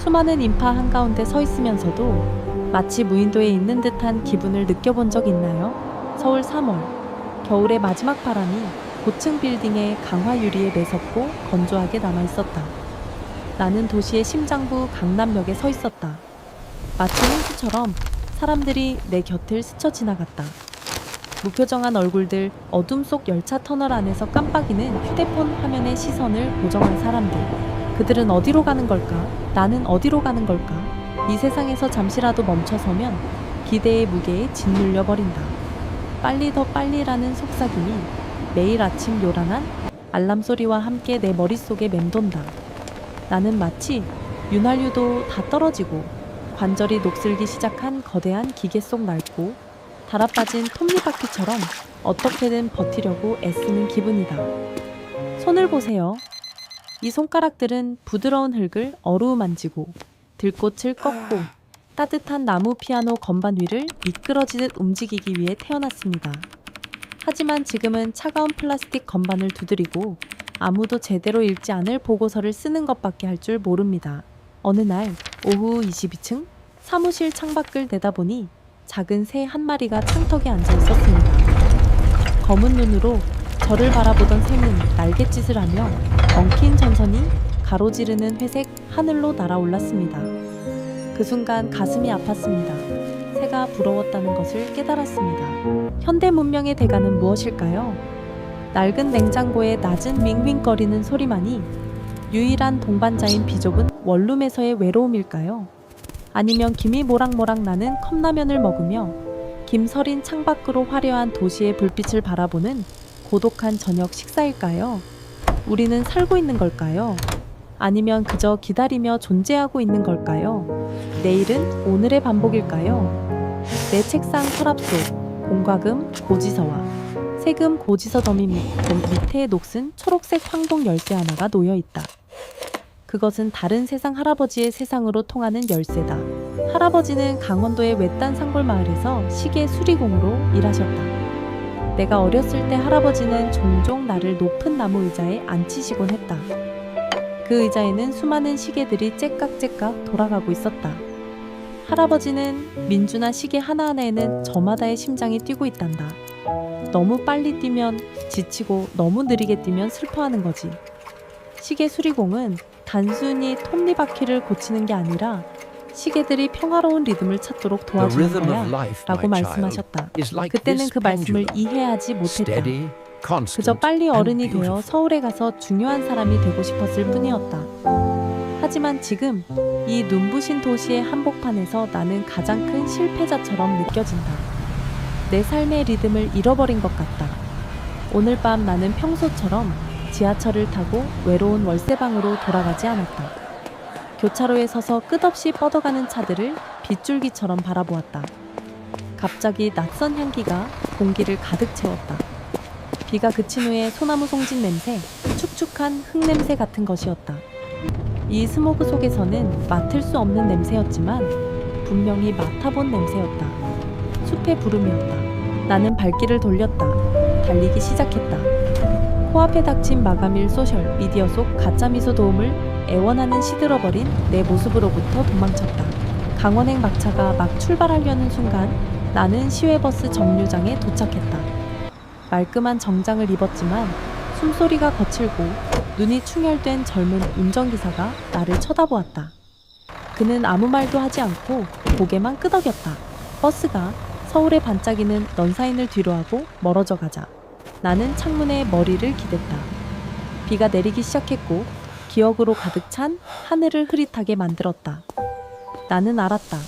수많은 인파 한가운데 서 있으면서도 마치 무인도에 있는 듯한 기분을 느껴본 적 있나요? 서울 3월. 겨울의 마지막 바람이 고층 빌딩의 강화 유리에 매섭고 건조하게 남아 있었다. 나는 도시의 심장부 강남역에 서 있었다. 마치 홍수처럼 사람들이 내 곁을 스쳐 지나갔다. 무표정한 얼굴들, 어둠 속 열차 터널 안에서 깜빡이는 휴대폰 화면에 시선을 고정한 사람들. 그들은 어디로 가는 걸까? 나는 어디로 가는 걸까? 이 세상에서 잠시라도 멈춰서면 기대의 무게에 짓눌려 버린다. 빨리 더 빨리라는 속삭임이 매일 아침 요란한 알람 소리와 함께 내 머릿속에 맴돈다. 나는 마치 윤활유도 다 떨어지고 관절이 녹슬기 시작한 거대한 기계 속 낡고 달아빠진 톱니바퀴처럼 어떻게든 버티려고 애쓰는 기분이다. 손을 보세요. 이 손가락들은 부드러운 흙을 어루만지고 들꽃을 꺾고 따뜻한 나무 피아노 건반 위를 미끄러지듯 움직이기 위해 태어났습니다. 하지만 지금은 차가운 플라스틱 건반을 두드리고 아무도 제대로 읽지 않을 보고서를 쓰는 것밖에 할 줄 모릅니다. 어느 날 오후 22층 사무실 창밖을 내다보니 작은 새 한 마리가 창턱에 앉아 있었습니다. 검은 눈으로 저를 바라보던 새는 날갯짓을 하며 엉킨 전선이 가로지르는 회색 하늘로 날아올랐습니다. 그 순간 가슴이 아팠습니다. 새가 부러웠다는 것을 깨달았습니다. 현대 문명의 대가는 무엇일까요? 낡은 냉장고의 낮은 윙윙거리는 소리만이 유일한 동반자인 비좁은 원룸에서의 외로움일까요? 아니면 김이 모락모락 나는 컵라면을 먹으며 김서린 창밖으로 화려한 도시의 불빛을 바라보는 고독한 저녁 식사일까요? 우리는 살고 있는 걸까요? 아니면 그저 기다리며 존재하고 있는 걸까요? 내일은 오늘의 반복일까요? 내 책상 서랍 속 공과금 고지서와 세금 고지서 더미 밑에 녹슨 초록색 황동 열쇠 하나가 놓여 있다. 그것은 다른 세상 할아버지의 세상으로 통하는 열쇠다. 할아버지는 강원도의 외딴 산골 마을에서 시계 수리공으로 일하셨다. 내가 어렸을 때 할아버지는 종종 나를 높은 나무 의자에 앉히시곤 했다. 그 의자에는 수많은 시계들이 째깍째깍 돌아가고 있었다. 할아버지는 민주나 시계 하나하나에는 저마다의 심장이 뛰고 있단다. 너무 빨리 뛰면 지치고 너무 느리게 뛰면 슬퍼하는 거지. 시계 수리공은 단순히 톱니바퀴를 고치는 게 아니라 시계들이 평화로운 리듬을 찾도록 도와주는 거야 라고 말씀하셨다. 그때는 그 말씀을 이해하지 못했다. 그저 빨리 어른이 되어 서울에 가서 중요한 사람이 되고 싶었을 뿐이었다. 하지만 지금 이 눈부신 도시의 한복판에서 나는 가장 큰 실패자처럼 느껴진다. 내 삶의 리듬을 잃어버린 것 같다. 오늘 밤 나는 평소처럼 지하철을 타고 외로운 월세방으로 돌아가지 않았다. 교차로에 서서 끝없이 뻗어가는 차들을 빗줄기처럼 바라보았다. 갑자기 낯선 향기가 공기를 가득 채웠다. 비가 그친 후에 소나무 송진 냄새, 축축한 흙 냄새 같은 것이었다. 이 스모그 속에서는 맡을 수 없는 냄새였지만 분명히 맡아본 냄새였다. 숲의 부름이었다. 나는 발길을 돌렸다. 달리기 시작했다. 코앞에 닥친 마감일 소셜 미디어 속 가짜미소 도움을 애원하는 시들어버린 내 모습으로부터 도망쳤다. 강원행 막차가 막 출발하려는 순간 나는 시외버스 정류장에 도착했다. 말끔한 정장을 입었지만 숨소리가 거칠고 눈이 충혈된 젊은 운전기사가 나를 쳐다보았다. 그는 아무 말도 하지 않고 고개만 끄덕였다. 버스가 서울의 반짝이는 넌사인을 뒤로하고 멀어져 가자 나는 창문에 머리를 기댔다. 비가 내리기 시작했고 기억으로 가득 찬 하늘을 흐릿하게 만들었다. 나는 알았다.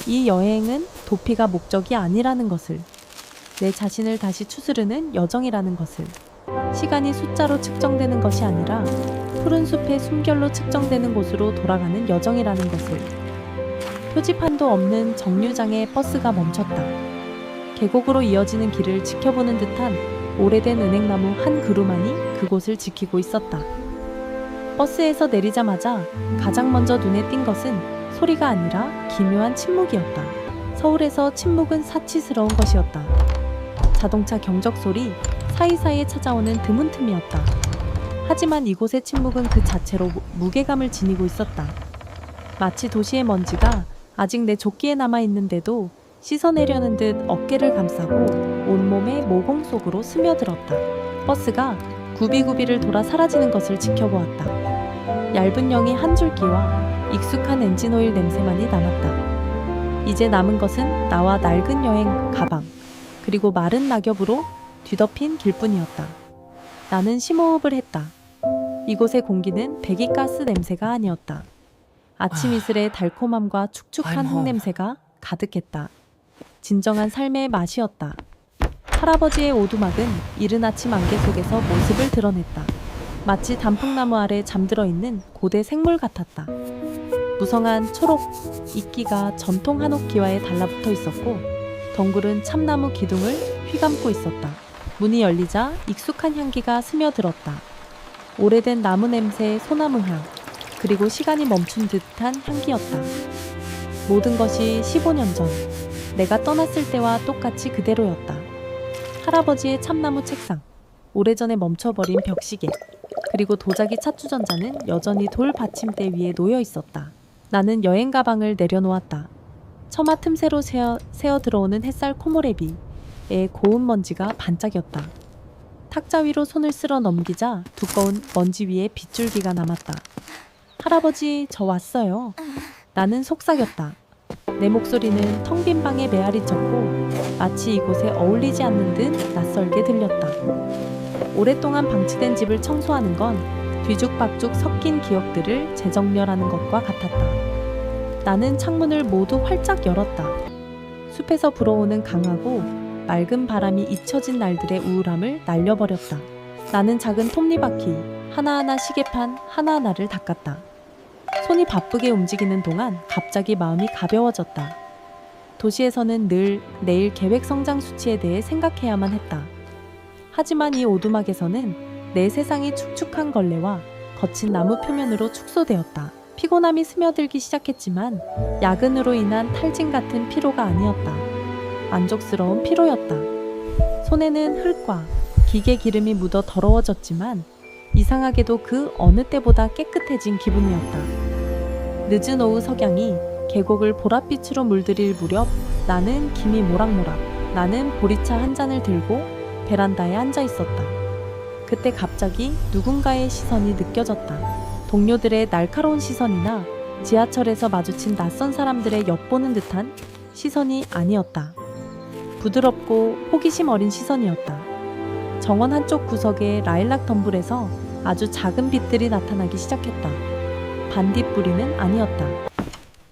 이 여행은 도피가 목적이 아니라는 것을. 내 자신을 다시 추스르는 여정이라는 것을. 시간이 숫자로 측정되는 것이 아니라 푸른 숲의 숨결로 측정되는 곳으로 돌아가는 여정이라는 것을. 표지판도 없는 정류장에 버스가 멈췄다. 계곡으로 이어지는 길을 지켜보는 듯한 오래된 은행나무 한 그루만이 그곳을 지키고 있었다. 버스에서 내리자마자 가장 먼저 눈에 띈 것은 소리가 아니라 기묘한 침묵이었다. 서울에서 침묵은 사치스러운 것이었다. 자동차 경적 소리, 사이사이에 찾아오는 드문 틈이었다. 하지만 이곳의 침묵은 그 자체로 무게감을 지니고 있었다. 마치 도시의 먼지가 아직 내 조끼에 남아있는데도 씻어내려는 듯 어깨를 감싸고 온몸의 모공 속으로 스며들었다. 버스가 구비구비를 돌아 사라지는 것을 지켜보았다. 얇은 영이 한 줄기와 익숙한 엔진오일 냄새만이 남았다. 이제 남은 것은 나와 낡은 여행 가방, 그리고 마른 낙엽으로 뒤덮인 길뿐이었다. 나는 심호흡을 했다. 이곳의 공기는 배기가스 냄새가 아니었다. 아침 이슬의 달콤함과 축축한 흙냄새가 가득했다. 진정한 삶의 맛이었다. 할아버지의 오두막은 이른 아침 안개 속에서 모습을 드러냈다. 마치 단풍나무 아래 잠들어 있는 고대 생물 같았다. 무성한 초록 이끼가 전통 한옥 기와에 달라붙어 있었고 덩굴은 참나무 기둥을 휘감고 있었다. 문이 열리자 익숙한 향기가 스며들었다. 오래된 나무 냄새, 소나무 향, 그리고 시간이 멈춘 듯한 향기였다. 모든 것이 15년 전 내가 떠났을 때와 똑같이 그대로였다. 할아버지의 참나무 책상, 오래전에 멈춰버린 벽시계, 그리고 도자기 찻주전자는 여전히 돌 받침대 위에 놓여 있었다. 나는 여행 가방을 내려놓았다. 처마 틈새로 새어 들어오는 햇살 코모레비에 고운 먼지가 반짝였다. 탁자 위로 손을 쓸어 넘기자 두꺼운 먼지 위에 빗줄기가 남았다. 할아버지, 저 왔어요. 나는 속삭였다. 내 목소리는 텅 빈 방에 메아리 쳤고 마치 이곳에 어울리지 않는 듯 낯설게 들렸다. 오랫동안 방치된 집을 청소하는 건 뒤죽박죽 섞인 기억들을 재정렬하는 것과 같았다. 나는 창문을 모두 활짝 열었다. 숲에서 불어오는 강하고 맑은 바람이 잊혀진 날들의 우울함을 날려버렸다. 나는 작은 톱니바퀴 하나하나 시계판 하나하나를 닦았다. 손이 바쁘게 움직이는 동안 갑자기 마음이 가벼워졌다. 도시에서는 늘 내일 계획 성장 수치에 대해 생각해야만 했다. 하지만 이 오두막에서는 내 세상이 축축한 걸레와 거친 나무 표면으로 축소되었다. 피곤함이 스며들기 시작했지만 야근으로 인한 탈진 같은 피로가 아니었다. 만족스러운 피로였다. 손에는 흙과 기계 기름이 묻어 더러워졌지만 이상하게도 그 어느 때보다 깨끗해진 기분이었다. 늦은 오후 석양이 계곡을 보랏빛으로 물들일 무렵 나는 김이 모락모락, 나는 보리차 한 잔을 들고 베란다에 앉아 있었다. 그때 갑자기 누군가의 시선이 느껴졌다. 동료들의 날카로운 시선이나 지하철에서 마주친 낯선 사람들의 엿보는 듯한 시선이 아니었다. 부드럽고 호기심 어린 시선이었다. 정원 한쪽 구석의 라일락 덤불에서 아주 작은 빛들이 나타나기 시작했다. 반딧불이는 아니었다.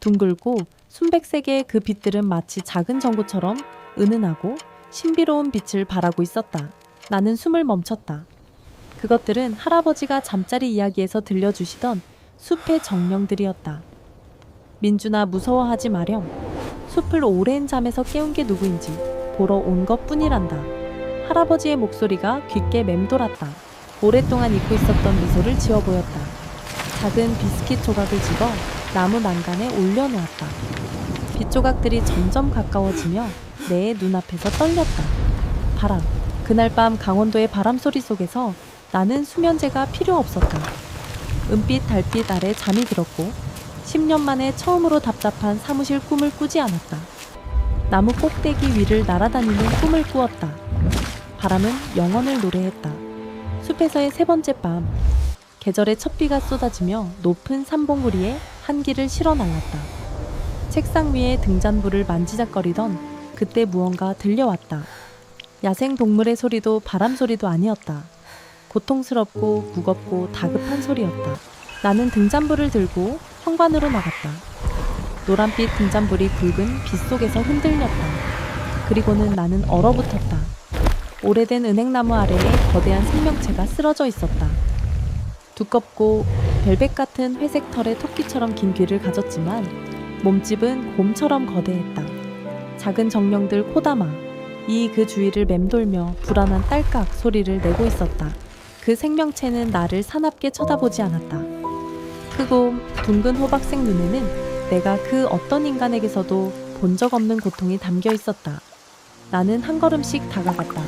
둥글고 순백색의 그 빛들은 마치 작은 전구처럼 은은하고 신비로운 빛을 발하고 있었다. 나는 숨을 멈췄다. 그것들은 할아버지가 잠자리 이야기에서 들려주시던 숲의 정령들이었다. 민준아, 무서워하지 마렴. 숲을 오랜 잠에서 깨운 게 누구인지 보러 온 것뿐이란다. 할아버지의 목소리가 귓게 맴돌았다. 오랫동안 잊고 있었던 미소를 지어 보였다. 작은 비스킷 조각을 집어 나무 난간에 올려놓았다. 빛조각들이 점점 가까워지며 내 눈앞에서 떨렸다. 바람. 그날 밤 강원도의 바람 소리 속에서 나는 수면제가 필요 없었다. 은빛 달빛 아래 잠이 들었고 10년 만에 처음으로 답답한 사무실 꿈을 꾸지 않았다. 나무 꼭대기 위를 날아다니는 꿈을 꾸었다. 바람은 영원을 노래했다. 숲에서의 세 번째 밤, 계절의 첫 비가 쏟아지며 높은 산봉우리에 한기를 실어 날랐다. 책상 위에 등잔불을 만지작거리던 그때 무언가 들려왔다. 야생 동물의 소리도 바람 소리도 아니었다. 고통스럽고 무겁고 다급한 소리였다. 나는 등잔불을 들고 현관으로 나갔다. 노란빛 등잔불이 굵은 빛 속에서 흔들렸다. 그리고는 나는 얼어붙었다. 오래된 은행나무 아래에 거대한 생명체가 쓰러져 있었다. 두껍고 벨벳 같은 회색 털의 토끼처럼 긴 귀를 가졌지만 몸집은 곰처럼 거대했다. 작은 정령들 코다마, 그 주위를 맴돌며 불안한 딸깍 소리를 내고 있었다. 그 생명체는 나를 사납게 쳐다보지 않았다. 크고 둥근 호박색 눈에는 내가 그 어떤 인간에게서도 본 적 없는 고통이 담겨 있었다. 나는 한 걸음씩 다가갔다.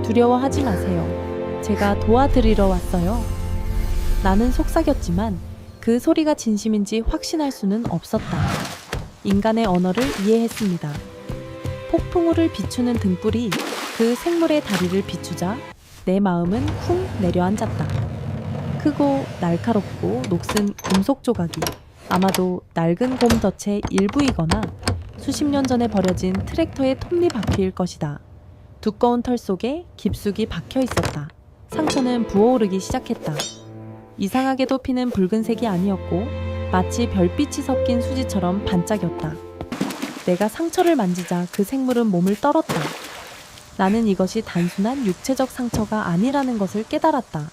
두려워하지 마세요. 제가 도와드리러 왔어요. 나는 속삭였지만 그 소리가 진심인지 확신할 수는 없었다. 인간의 언어를 이해했습니다. 폭풍우를 비추는 등불이 그 생물의 다리를 비추자 내 마음은 쿵 내려앉았다. 크고 날카롭고 녹슨 금속 조각이 아마도 낡은 곰 덫의 일부이거나 수십 년 전에 버려진 트랙터의 톱니바퀴일 것이다. 두꺼운 털 속에 깊숙이 박혀 있었다. 상처는 부어오르기 시작했다. 이상하게도 피는 붉은색이 아니었고 마치 별빛이 섞인 수지처럼 반짝였다. 내가 상처를 만지자 그 생물은 몸을 떨었다. 나는 이것이 단순한 육체적 상처가 아니라는 것을 깨달았다.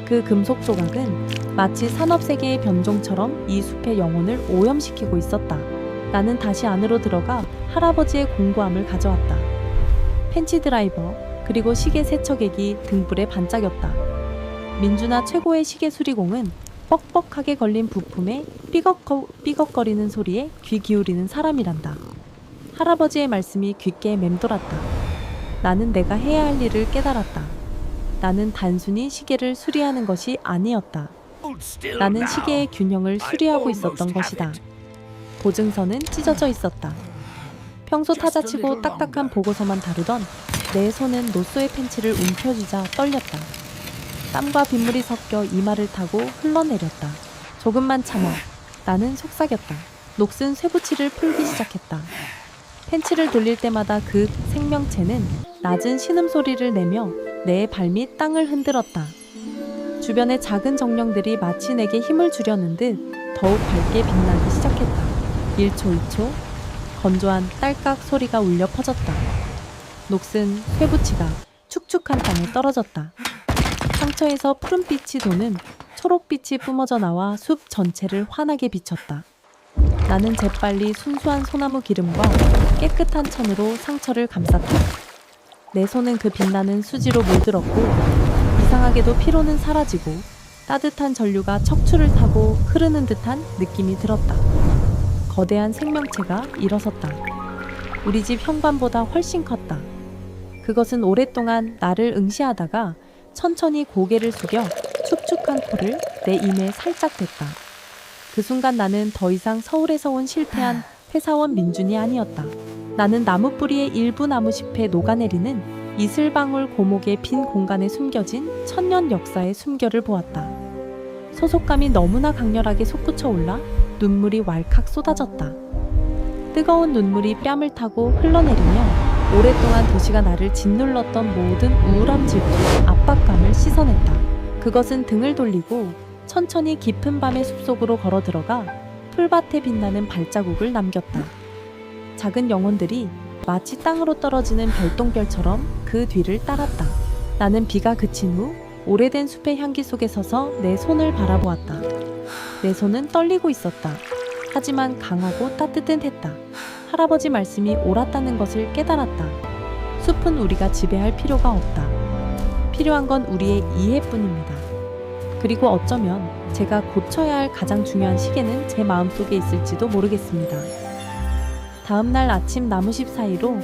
그 금속 조각은 마치 산업세계의 변종처럼 이 숲의 영혼을 오염시키고 있었다. 나는 다시 안으로 들어가 할아버지의 공구함을 가져왔다. 펜치 드라이버 그리고 시계 세척액이 등불에 반짝였다. 민주나 최고의 시계 수리공은 뻑뻑하게 걸린 부품에 삐걱거리는 소리에 귀 기울이는 사람이란다. 할아버지의 말씀이 귓가에 맴돌았다. 나는 내가 해야 할 일을 깨달았다. 나는 단순히 시계를 수리하는 것이 아니었다. 나는 시계의 균형을 수리하고 있었던 것이다. 보증서는 찢어져 있었다. 평소 타자치고 딱딱한 보고서만 다루던 내 손은 노쏘의 펜치를 움켜쥐자 떨렸다. 땀과 빗물이 섞여 이마를 타고 흘러내렸다. 조금만 참아. 나는 속삭였다. 녹슨 쇠붙이를 풀기 시작했다. 펜치를 돌릴 때마다 그 생명체는 낮은 신음소리를 내며 내 발밑 땅을 흔들었다. 주변의 작은 정령들이 마치 내게 힘을 주려는 듯 더욱 밝게 빛나기 시작했다. 1초, 2초, 건조한 딸깍 소리가 울려 퍼졌다. 녹슨 쇠붙이가 축축한 땅에 떨어졌다. 상처에서 푸른빛이 도는 초록빛이 뿜어져 나와 숲 전체를 환하게 비췄다. 나는 재빨리 순수한 소나무 기름과 깨끗한 천으로 상처를 감쌌다. 내 손은 그 빛나는 수지로 물들었고 이상하게도 피로는 사라지고 따뜻한 전류가 척추를 타고 흐르는 듯한 느낌이 들었다. 거대한 생명체가 일어섰다. 우리 집 현관보다 훨씬 컸다. 그것은 오랫동안 나를 응시하다가 천천히 고개를 숙여 축축한 코를 내 입에 살짝 댔다. 그 순간 나는 더 이상 서울에서 온 실패한 회사원 민준이 아니었다. 나는 나무뿌리의 일부 나무잎에 녹아내리는 이슬방울 고목의 빈 공간에 숨겨진 천년 역사의 숨결을 보았다. 소속감이 너무나 강렬하게 솟구쳐 올라 눈물이 왈칵 쏟아졌다. 뜨거운 눈물이 뺨을 타고 흘러내리며 오랫동안 도시가 나를 짓눌렀던 모든 우울함 질투, 압박감을 씻어냈다. 그것은 등을 돌리고 천천히 깊은 밤의 숲속으로 걸어 들어가 풀밭에 빛나는 발자국을 남겼다. 작은 영혼들이 마치 땅으로 떨어지는 별똥별처럼 그 뒤를 따랐다. 나는 비가 그친 후 오래된 숲의 향기 속에 서서 내 손을 바라보았다. 내 손은 떨리고 있었다. 하지만 강하고 따뜻했다. 할아버지 말씀이 옳았다는 것을 깨달았다. 숲은 우리가 지배할 필요가 없다. 필요한 건 우리의 이해뿐입니다. 그리고 어쩌면 제가 고쳐야 할 가장 중요한 시계는 제 마음속에 있을지도 모르겠습니다. 다음 날 아침 나무잎 사이로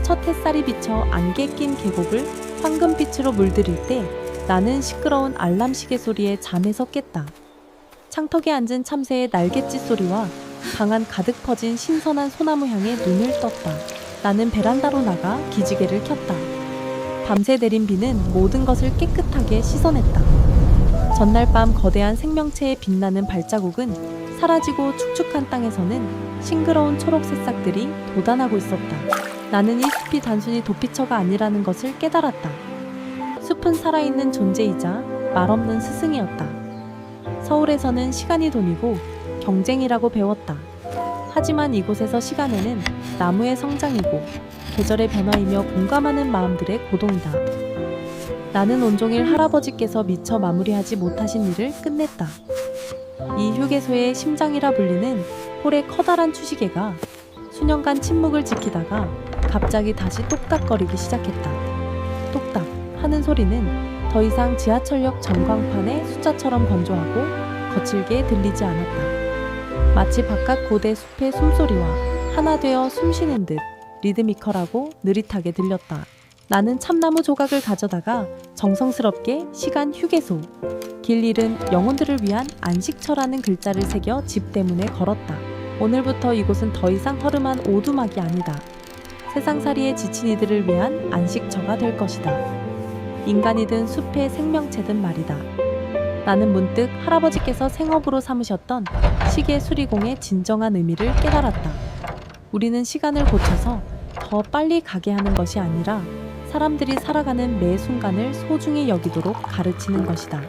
첫 햇살이 비쳐 안개 낀 계곡을 황금빛으로 물들일 때 나는 시끄러운 알람 시계 소리에 잠에서 깼다. 창턱에 앉은 참새의 날갯짓 소리와 방안 가득 퍼진 신선한 소나무 향에 눈을 떴다. 나는 베란다로 나가 기지개를 켰다. 밤새 내린 비는 모든 것을 깨끗하게 씻어냈다. 전날 밤 거대한 생명체의 빛나는 발자국은 사라지고 축축한 땅에서는 싱그러운 초록 새싹들이 돋아나고 있었다. 나는 이 숲이 단순히 도피처가 아니라는 것을 깨달았다. 숲은 살아있는 존재이자 말없는 스승이었다. 서울에서는 시간이 돈이고 경쟁이라고 배웠다. 하지만 이곳에서 시간에는 나무의 성장이고 계절의 변화이며 공감하는 마음들의 고동이다. 나는 온종일 할아버지께서 미처 마무리하지 못하신 일을 끝냈다. 이 휴게소의 심장이라 불리는 홀의 커다란 추시개가 수년간 침묵을 지키다가 갑자기 다시 똑딱거리기 시작했다. 똑딱 하는 소리는 더 이상 지하철역 전광판의 숫자처럼 건조하고 거칠게 들리지 않았다. 마치 바깥 고대 숲의 숨소리와 하나 되어 숨쉬는 듯 리드미컬하고 느릿하게 들렸다. 나는 참나무 조각을 가져다가 정성스럽게 시간 휴게소 길 잃은 영혼들을 위한 안식처라는 글자를 새겨 집 대문에 걸었다. 오늘부터 이곳은 더 이상 허름한 오두막이 아니다. 세상살이에 지친 이들을 위한 안식처가 될 것이다. 인간이든 숲의 생명체든 말이다. 나는 문득 할아버지께서 생업으로 삼으셨던 시계 수리공의 진정한 의미를 깨달았다. 우리는 시간을 고쳐서 더 빨리 가게 하는 것이 아니라 사람들이 살아가는 매 순간을 소중히 여기도록 가르치는 것이다.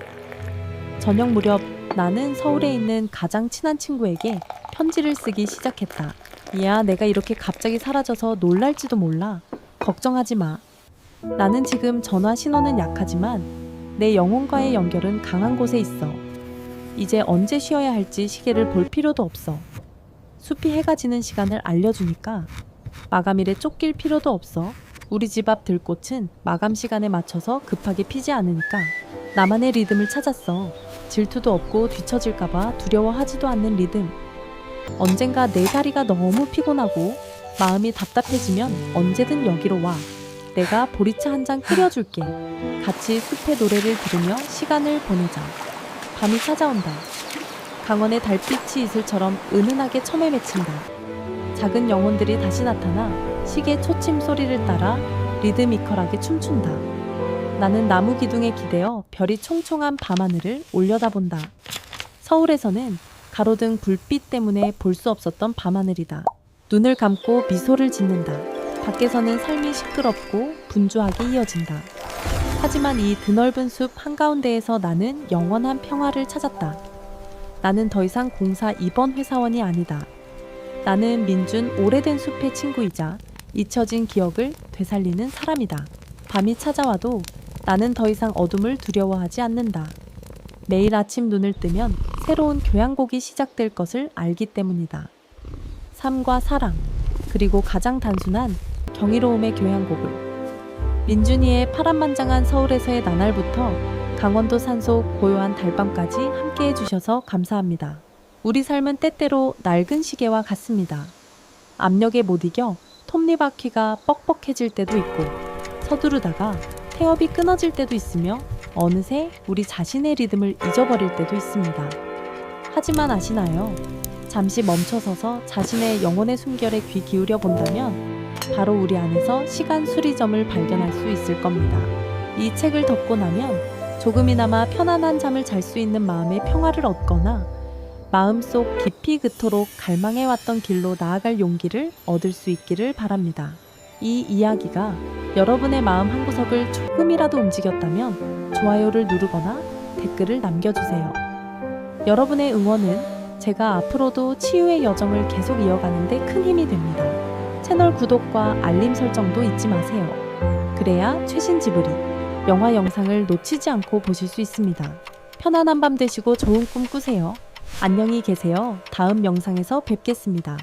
저녁 무렵 나는 서울에 있는 가장 친한 친구에게 편지를 쓰기 시작했다. 야, 내가 이렇게 갑자기 사라져서 놀랄지도 몰라. 걱정하지 마. 나는 지금 전화 신호는 약하지만 내 영혼과의 연결은 강한 곳에 있어. 이제 언제 쉬어야 할지 시계를 볼 필요도 없어. 숲이 해가 지는 시간을 알려주니까 마감일에 쫓길 필요도 없어. 우리 집 앞 들꽃은 마감 시간에 맞춰서 급하게 피지 않으니까 나만의 리듬을 찾았어. 질투도 없고 뒤처질까봐 두려워하지도 않는 리듬. 언젠가 내 다리가 너무 피곤하고 마음이 답답해지면 언제든 여기로 와. 내가 보리차 한 잔 끓여줄게. 같이 숲의 노래를 들으며 시간을 보내자. 밤이 찾아온다. 강원의 달빛이 이슬처럼 은은하게 처매 맺힌다. 작은 영혼들이 다시 나타나 시계 초침 소리를 따라 리드미컬하게 춤춘다. 나는 나무 기둥에 기대어 별이 총총한 밤하늘을 올려다본다. 서울에서는 가로등 불빛 때문에 볼 수 없었던 밤하늘이다. 눈을 감고 미소를 짓는다. 밖에서는 삶이 시끄럽고 분주하게 이어진다. 하지만 이 드넓은 숲 한가운데에서 나는 영원한 평화를 찾았다. 나는 더 이상 공사 2번 회사원이 아니다. 나는 민준 오래된 숲의 친구이자 잊혀진 기억을 되살리는 사람이다. 밤이 찾아와도 나는 더 이상 어둠을 두려워하지 않는다. 매일 아침 눈을 뜨면 새로운 교향곡이 시작될 것을 알기 때문이다. 삶과 사랑, 그리고 가장 단순한 경이로움의 교향곡을. 민준이의 파란만장한 서울에서의 나날부터 강원도 산속 고요한 달밤까지 함께해 주셔서 감사합니다. 우리 삶은 때때로 낡은 시계와 같습니다. 압력에 못 이겨 톱니바퀴가 뻑뻑해질 때도 있고 서두르다가 태엽이 끊어질 때도 있으며 어느새 우리 자신의 리듬을 잊어버릴 때도 있습니다. 하지만 아시나요? 잠시 멈춰서서 자신의 영혼의 숨결에 귀 기울여 본다면 바로 우리 안에서 시간 수리점을 발견할 수 있을 겁니다. 이 책을 덮고 나면 조금이나마 편안한 잠을 잘 수 있는 마음의 평화를 얻거나 마음속 깊이 그토록 갈망해왔던 길로 나아갈 용기를 얻을 수 있기를 바랍니다. 이 이야기가 여러분의 마음 한구석을 조금이라도 움직였다면 좋아요를 누르거나 댓글을 남겨주세요. 여러분의 응원은 제가 앞으로도 치유의 여정을 계속 이어가는 데 큰 힘이 됩니다. 채널 구독과 알림 설정도 잊지 마세요. 그래야 최신 지브리 영화 영상을 놓치지 않고 보실 수 있습니다. 편안한 밤 되시고 좋은 꿈 꾸세요. 안녕히 계세요. 다음 영상에서 뵙겠습니다.